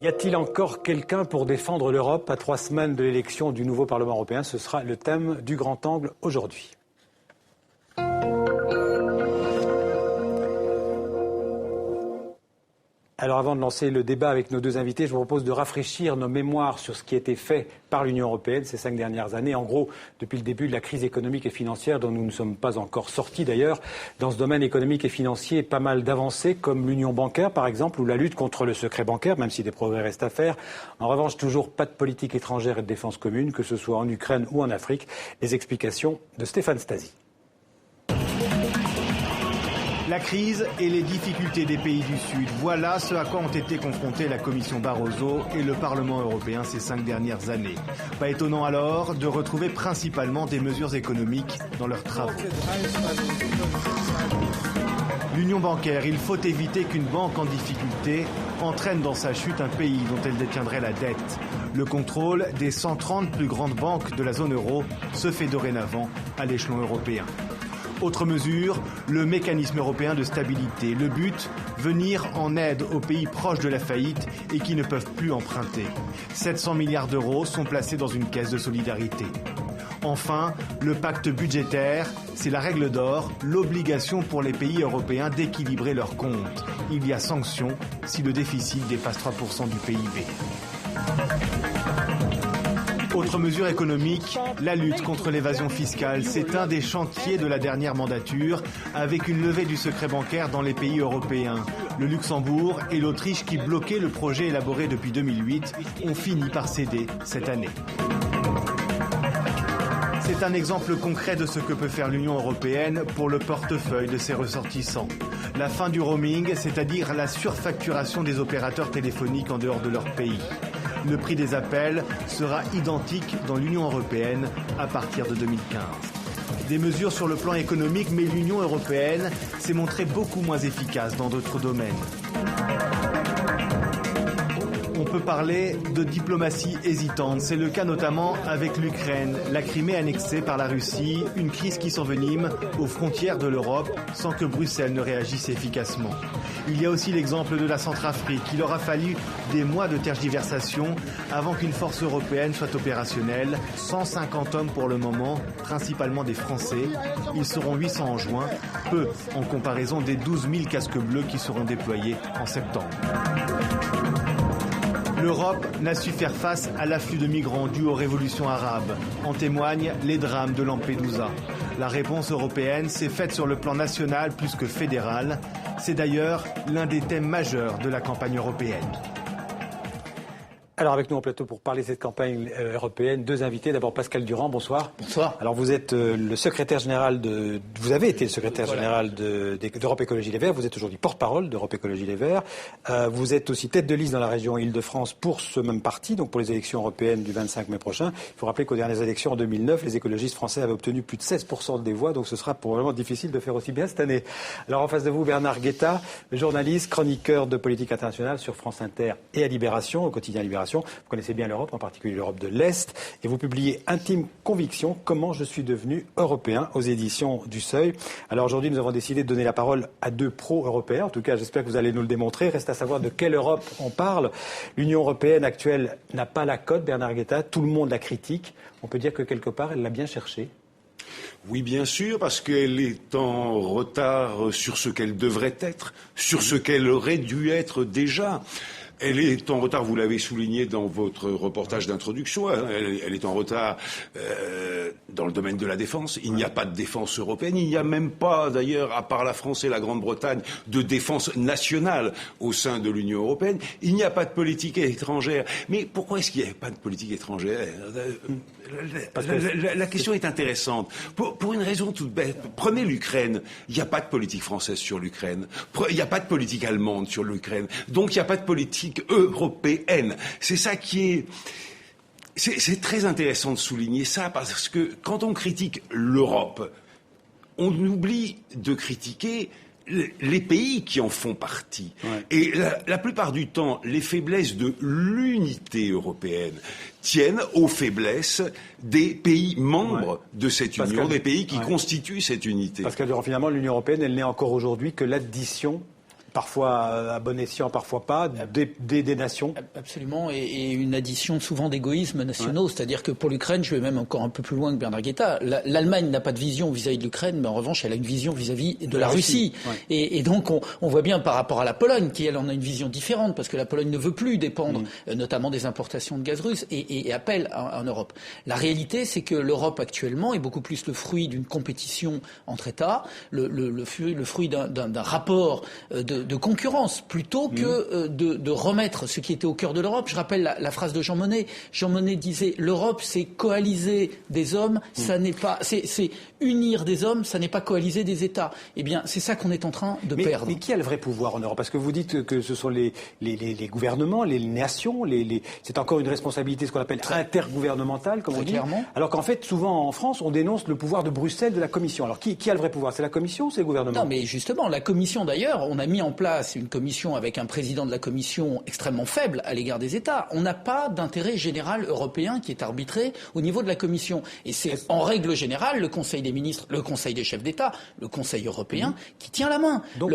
Y a-t-il encore quelqu'un pour défendre l'Europe à 3 semaines de l'élection du nouveau Parlement européen? Ce sera le thème du Grand Angle aujourd'hui. Alors avant de lancer le débat avec nos deux invités, je vous propose de rafraîchir nos mémoires sur ce qui a été fait par l'Union européenne ces 5 dernières années. En gros, depuis le début de la crise économique et financière dont nous ne sommes pas encore sortis d'ailleurs. Dans ce domaine économique et financier, pas mal d'avancées comme l'union bancaire par exemple ou la lutte contre le secret bancaire, même si des progrès restent à faire. En revanche, toujours pas de politique étrangère et de défense commune, que ce soit en Ukraine ou en Afrique. Les explications de Stéphane Stasi. La crise et les difficultés des pays du Sud, voilà ce à quoi ont été confrontés la Commission Barroso et le Parlement européen ces 5 dernières années. Pas étonnant alors de retrouver principalement des mesures économiques dans leurs travaux. L'union bancaire, il faut éviter qu'une banque en difficulté entraîne dans sa chute un pays dont elle détiendrait la dette. Le contrôle des 130 plus grandes banques de la zone euro se fait dorénavant à l'échelon européen. Autre mesure, le mécanisme européen de stabilité. Le but, venir en aide aux pays proches de la faillite et qui ne peuvent plus emprunter. 700 milliards d'euros sont placés dans une caisse de solidarité. Enfin, le pacte budgétaire, c'est la règle d'or, l'obligation pour les pays européens d'équilibrer leurs comptes. Il y a sanction si le déficit dépasse 3% du PIB. Autre mesure économique, la lutte contre l'évasion fiscale. C'est un des chantiers de la dernière mandature, avec une levée du secret bancaire dans les pays européens. Le Luxembourg et l'Autriche, qui bloquaient le projet élaboré depuis 2008, ont fini par céder cette année. C'est un exemple concret de ce que peut faire l'Union européenne pour le portefeuille de ses ressortissants. La fin du roaming, c'est-à-dire la surfacturation des opérateurs téléphoniques en dehors de leur pays. Le prix des appels sera identique dans l'Union européenne à partir de 2015. Des mesures sur le plan économique, mais l'Union européenne s'est montrée beaucoup moins efficace dans d'autres domaines. On peut parler de diplomatie hésitante. C'est le cas notamment avec l'Ukraine, la Crimée annexée par la Russie, une crise qui s'envenime aux frontières de l'Europe sans que Bruxelles ne réagisse efficacement. Il y a aussi l'exemple de la Centrafrique. Il aura fallu des mois de tergiversation avant qu'une force européenne soit opérationnelle. 150 hommes pour le moment, principalement des Français. Ils seront 800 en juin, peu en comparaison des 12 000 casques bleus qui seront déployés en septembre. L'Europe n'a su faire face à l'afflux de migrants dû aux révolutions arabes. En témoignent les drames de Lampedusa. La réponse européenne s'est faite sur le plan national plus que fédéral. C'est d'ailleurs l'un des thèmes majeurs de la campagne européenne. Alors avec nous en plateau pour parler de cette campagne européenne, deux invités. D'abord Pascal Durand, bonsoir. Bonsoir. Alors vous êtes le secrétaire général vous avez été le secrétaire général d'Europe Écologie Les Verts. Vous êtes aujourd'hui porte-parole d'Europe Écologie Les Verts. Vous êtes aussi tête de liste dans la région Île-de-France pour ce même parti, donc pour les élections européennes du 25 mai prochain. Il faut rappeler qu'aux dernières élections en 2009, les écologistes français avaient obtenu plus de 16% des voix, donc ce sera probablement difficile de faire aussi bien cette année. Alors en face de vous, Bernard Guetta, journaliste, chroniqueur de politique internationale sur France Inter et à Libération, au quotidien Libération. Vous connaissez bien l'Europe, en particulier l'Europe de l'Est, et vous publiez Intime Conviction, comment je suis devenu européen, aux éditions du Seuil. Alors aujourd'hui, nous avons décidé de donner la parole à deux pro-européens. En tout cas, j'espère que vous allez nous le démontrer. Reste à savoir de quelle Europe on parle. L'Union européenne actuelle n'a pas la cote, Bernard Guetta. Tout le monde la critique. On peut dire que quelque part, elle l'a bien cherchée. Oui, bien sûr, parce qu'elle est en retard sur ce qu'elle devrait être, sur ce qu'elle aurait dû être déjà. Elle est en retard, vous l'avez souligné dans votre reportage d'introduction, elle est en retard dans le domaine de la défense. Il n'y a pas de défense européenne, il n'y a même pas, d'ailleurs, à part la France et la Grande-Bretagne, de défense nationale au sein de l'Union européenne. Il n'y a pas de politique étrangère. Mais pourquoi est-ce qu'il n'y a pas de politique étrangère ? La question est intéressante. Pour une raison toute bête. Prenez l'Ukraine. Il n'y a pas de politique française sur l'Ukraine. Il n'y a pas de politique allemande sur l'Ukraine. Donc il n'y a pas de politique européenne. C'est ça qui est... C'est très intéressant de souligner ça parce que quand on critique l'Europe, on oublie de critiquer les pays qui en font partie. Ouais. Et la plupart du temps, les faiblesses de l'unité européenne tiennent aux faiblesses des pays membres de cette union, des pays qui constituent cette unité. Parce que finalement, l'Union européenne, elle n'est encore aujourd'hui que l'addition parfois à bon escient, parfois pas, des nations. Absolument, et une addition souvent d'égoïsmes nationaux. Ouais. C'est-à-dire que pour l'Ukraine, je vais même encore un peu plus loin que Bernard Guetta, l'Allemagne n'a pas de vision vis-à-vis de l'Ukraine, mais en revanche, elle a une vision vis-à-vis de la Russie. Ouais. Et donc, on voit bien par rapport à la Pologne, qui elle en a une vision différente, parce que la Pologne ne veut plus dépendre notamment des importations de gaz russe et appelle en Europe. La réalité, c'est que l'Europe actuellement est beaucoup plus le fruit d'une compétition entre États, le fruit d'un rapport de concurrence, plutôt que de remettre ce qui était au cœur de l'Europe. Je rappelle la phrase de Jean Monnet. Jean Monnet disait « L'Europe, c'est coaliser des hommes, ça n'est pas... c'est unir des hommes, ça n'est pas coaliser des États. » Eh bien, c'est ça qu'on est en train de perdre. Mais qui a le vrai pouvoir en Europe? Parce que vous dites que ce sont les gouvernements, les nations, c'est encore une responsabilité, ce qu'on appelle intergouvernementale, comme on dit. Clairement. Alors qu'en fait, souvent en France, on dénonce le pouvoir de Bruxelles, de la Commission. Alors qui a le vrai pouvoir? C'est la Commission ou c'est le gouvernement? Non, mais justement, la Commission d'ailleurs, on a mis en place une commission avec un président de la Commission extrêmement faible à l'égard des États. On n'a pas d'intérêt général européen qui est arbitré au niveau de la Commission. Et c'est en règle générale le Conseil des ministres, le Conseil des chefs d'État, le Conseil européen qui tient la main. Donc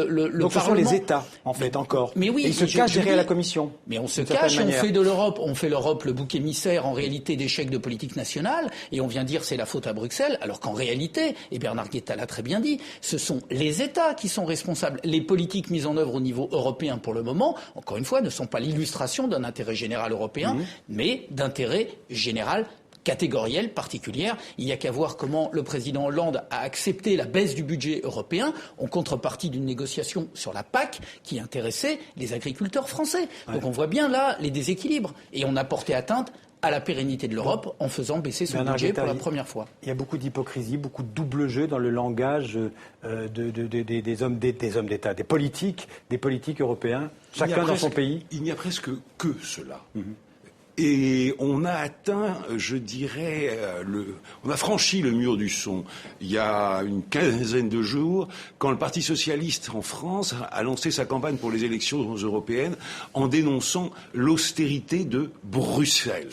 ce sont les États, en fait, encore. Mais oui, et ils se cachent derrière la Commission. Mais on se cache, on fait de l'Europe, le bouc émissaire en réalité d'échecs de politique nationale, et on vient dire c'est la faute à Bruxelles, alors qu'en réalité, et Bernard Guetta l'a très bien dit, ce sont les États qui sont responsables. Les politiques mises en œuvre au niveau européen pour le moment, encore une fois, ne sont pas l'illustration d'un intérêt général européen, mais d'intérêt général catégorielle, particulière. Il n'y a qu'à voir comment le président Hollande a accepté la baisse du budget européen en contrepartie d'une négociation sur la PAC qui intéressait les agriculteurs français. Ouais. Donc on voit bien là les déséquilibres. Et on a porté atteinte à la pérennité de l'Europe en faisant baisser son budget pour la première fois. Il y a beaucoup d'hypocrisie, beaucoup de double jeu dans le langage des hommes d'État, des politiques européens, chacun dans son pays. Il n'y a presque que cela. Et on a atteint, je dirais, on a franchi le mur du son il y a une quinzaine de jours, quand le Parti socialiste en France a lancé sa campagne pour les élections européennes en dénonçant l'austérité de Bruxelles.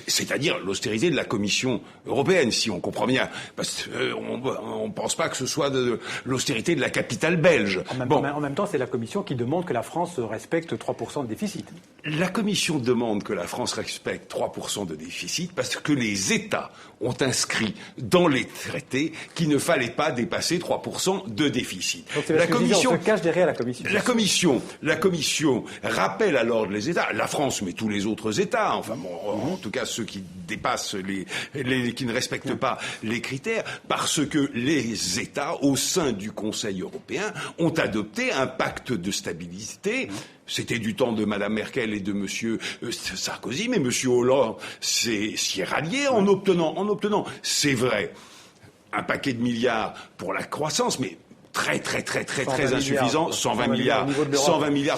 C'est-à-dire l'austérité de la Commission européenne, si on comprend bien. Parce qu'on ne pense pas que ce soit de l'austérité de la capitale belge. En même temps, c'est la Commission qui demande que la France respecte 3% de déficit. La Commission demande que la France respecte 3% de déficit parce que les États ont inscrit dans les traités qu'il ne fallait pas dépasser 3% de déficit. Donc c'est la Commission, on se cache derrière la Commission. La Commission rappelle à l'ordre les États, la France mais tous les autres États, enfin bon, en tout cas ceux qui dépassent qui ne respectent pas les critères, parce que les États au sein du Conseil européen ont adopté un pacte de stabilité. C'était du temps de Madame Merkel et de Monsieur Sarkozy, mais Monsieur Hollande s'y est rallié en obtenant, c'est vrai, un paquet de milliards pour la croissance, mais très insuffisant, 120 milliards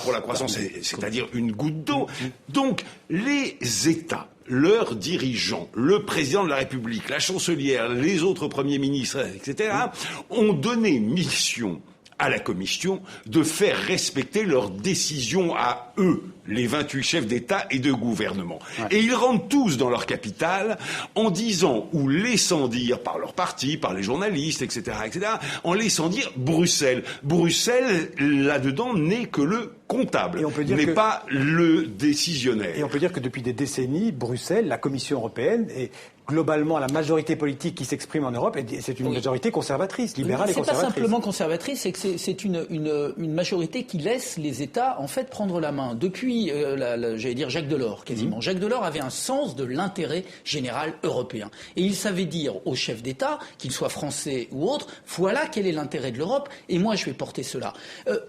pour la croissance, c'est-à-dire une goutte d'eau. Donc, les États, leurs dirigeants, le président de la République, la chancelière, les autres premiers ministres, etc., ont donné mission à la Commission de faire respecter leurs décisions à eux, les 28 chefs d'État et de gouvernement. Ouais. Et ils rentrent tous dans leur capitale en disant ou laissant dire par leur parti, par les journalistes, etc., en laissant dire Bruxelles. Bruxelles, là-dedans, n'est que le comptable, mais pas le décisionnaire. Et on peut dire que depuis des décennies, Bruxelles, la Commission européenne, est globalement la majorité politique qui s'exprime en Europe, c'est une majorité conservatrice, libérale et conservatrice. C'est pas simplement conservatrice, c'est que c'est une majorité qui laisse les États en fait prendre la main. Depuis, j'allais dire Jacques Delors, quasiment. Jacques Delors avait un sens de l'intérêt général européen. Et il savait dire aux chefs d'État, qu'ils soient français ou autres, voilà quel est l'intérêt de l'Europe, et moi je vais porter cela.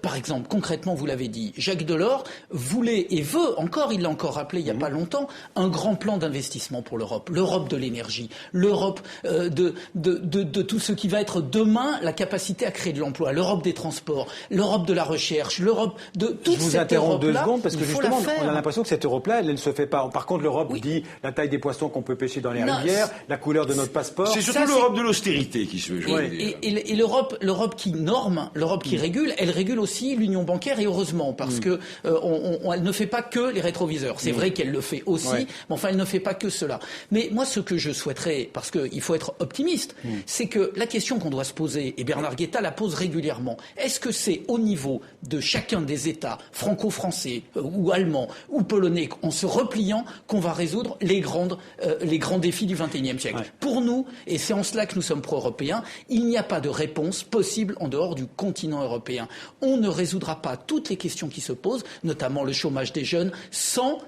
Par exemple, concrètement, vous l'avez dit, Jacques Delors voulait et veut encore, il l'a encore rappelé il n'y a pas longtemps, un grand plan d'investissement pour l'Europe. L'Europe de l'énergie, l'Europe de tout ce qui va être demain la capacité à créer de l'emploi, l'Europe des transports, l'Europe de la recherche, l'Europe de toute cette Europe-là. Je vous interromps 2 secondes parce que justement, la faire. on a l'impression que cette Europe-là, elle ne se fait pas. Par contre, l'Europe dit la taille des poissons qu'on peut pêcher dans les rivières, la couleur de notre passeport. C'est surtout l'Europe de l'austérité qui se joue. Et l'Europe qui norme, l'Europe qui régule, elle régule aussi l'union bancaire, et heureusement, parce que elle ne fait pas que les rétroviseurs. C'est vrai qu'elle le fait aussi, mais enfin, elle ne fait pas que cela. Mais moi, ce que je souhaiterais, parce qu'il faut être optimiste, c'est que la question qu'on doit se poser, et Bernard Guetta la pose régulièrement, est-ce que c'est au niveau de chacun des États franco-français ou allemands ou polonais, en se repliant, qu'on va résoudre les grands défis du XXIe siècle. Ouais. Pour nous, et c'est en cela que nous sommes pro-européens, il n'y a pas de réponse possible en dehors du continent européen. On ne résoudra pas toutes les questions qui se posent, notamment le chômage des jeunes, sans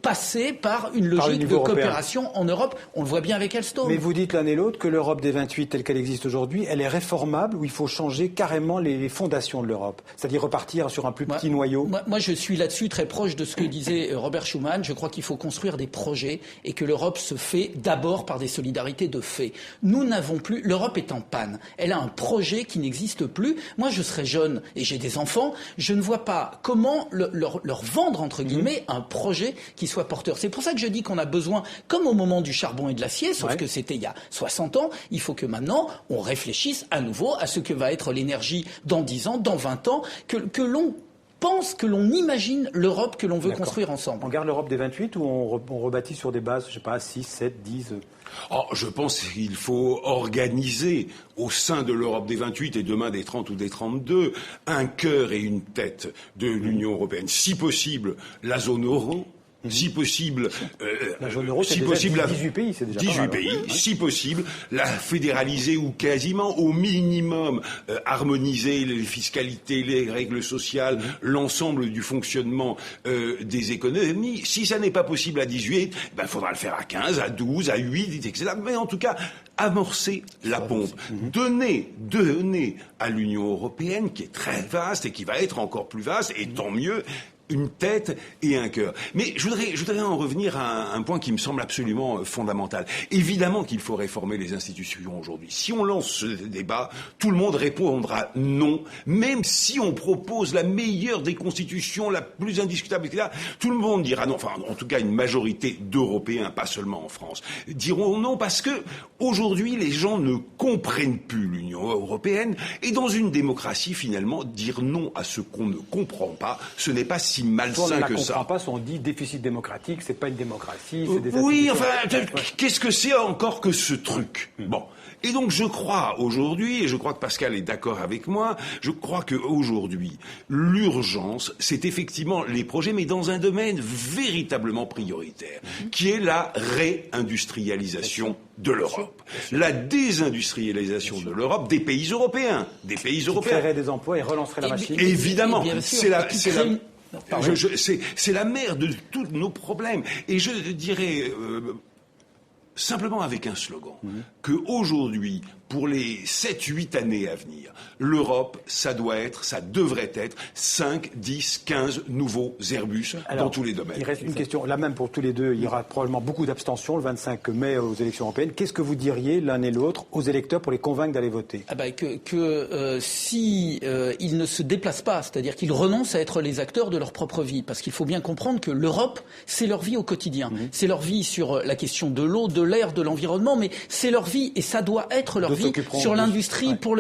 passer par une logique de coopération en Europe. On le voit bien avec Alstom. Mais vous dites l'un et l'autre que l'Europe des 28 telle qu'elle existe aujourd'hui, elle est réformable, ou il faut changer carrément les fondations de l'Europe, c'est-à-dire repartir sur un plus petit noyau. Moi, je suis là-dessus très proche de ce que disait Robert Schuman. Je crois qu'il faut construire des projets et que l'Europe se fait d'abord par des solidarités de fait. Nous n'avons plus... L'Europe est en panne. Elle a un projet qui n'existe plus. Moi, je serais jeune et j'ai des enfants. Je ne vois pas comment leur vendre, entre guillemets, un projet qui soit porteur. C'est pour ça que je dis qu'on a besoin, comme au moment du charbon et de l'acier, sauf que c'était il y a 60 ans, il faut que maintenant, on réfléchisse à nouveau à ce que va être l'énergie dans 10 ans, dans 20 ans, que l'on pense, que l'on imagine l'Europe que l'on veut construire ensemble. On garde l'Europe des 28 ou on rebâtit sur des bases, je sais pas, 6, 7, 10 je pense qu'il faut organiser au sein de l'Europe des 28 et demain des 30 ou des 32 un cœur et une tête de l'Union européenne. Si possible, la zone euro. Si possible, la zone euro, c'est 18 pays, c'est déjà 18 pays, si possible, la fédéraliser ou quasiment au minimum harmoniser les fiscalités, les règles sociales, l'ensemble du fonctionnement des économies. Si ça n'est pas possible à 18, il faudra le faire à 15, à 12, à 8, etc. Mais en tout cas, amorcer la pompe, donner à l'Union européenne, qui est très vaste et qui va être encore plus vaste, et tant mieux, une tête et un cœur. Mais je voudrais en revenir à un point qui me semble absolument fondamental. Évidemment qu'il faut réformer les institutions aujourd'hui. Si on lance ce débat, tout le monde répondra non, même si on propose la meilleure des constitutions, la plus indiscutable, etc. Tout le monde dira non. Enfin, en tout cas, une majorité d'Européens, pas seulement en France, diront non parce que aujourd'hui, les gens ne comprennent plus l'Union européenne. Et dans une démocratie, finalement, dire non à ce qu'on ne comprend pas, ce n'est pas si malsain que ça. On ne comprend pas, on dit déficit démocratique, c'est pas une démocratie, c'est des oui, enfin, qu'est-ce que c'est encore que ce truc ? Bon. Et donc je crois aujourd'hui, et je crois que Pascal est d'accord avec moi, je crois qu'aujourd'hui, l'urgence, c'est effectivement les projets, mais dans un domaine véritablement prioritaire, qui est la réindustrialisation de l'Europe. La désindustrialisation de l'Europe des pays européens. Qui créerait des emplois et relancerait la machine. Évidemment, c'est la mère de tous nos problèmes. Et je dirais simplement avec un slogan, qu'aujourd'hui, pour les 7-8 années à venir, l'Europe, ça devrait être 5, 10, 15 nouveaux Airbus dans tous les domaines. Il reste une question, là même pour tous les deux, il y aura probablement beaucoup d'abstention le 25 mai aux élections européennes. Qu'est-ce que vous diriez l'un et l'autre aux électeurs pour les convaincre d'aller voter ? Si ils ne se déplacent pas, c'est-à-dire qu'ils renoncent à être les acteurs de leur propre vie, parce qu'il faut bien comprendre que l'Europe, c'est leur vie au quotidien. C'est leur vie sur la question de l'eau, de l'air, de l'environnement, mais c'est leur vie et ça doit être leur vie sur l'industrie, pour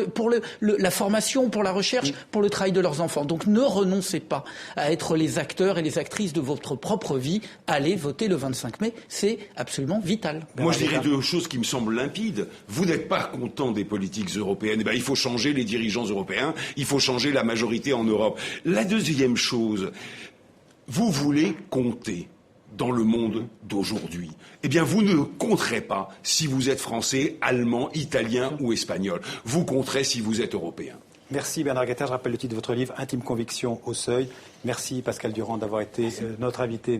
la formation, pour la recherche, pour le travail de leurs enfants. Donc ne renoncez pas à être les acteurs et les actrices de votre propre vie. Allez voter le 25 mai, c'est absolument vital. Moi je dirais deux choses qui me semblent limpides. Vous n'êtes pas content des politiques européennes, il faut changer les dirigeants européens, il faut changer la majorité en Europe. La deuxième chose, vous voulez compter dans le monde d'aujourd'hui. Eh bien, vous ne compterez pas si vous êtes français, allemand, italien ou espagnol. Vous compterez si vous êtes européen. Merci Bernard Guetta. Je rappelle le titre de votre livre, Intime Conviction au Seuil. Merci Pascal Durand d'avoir été notre invité.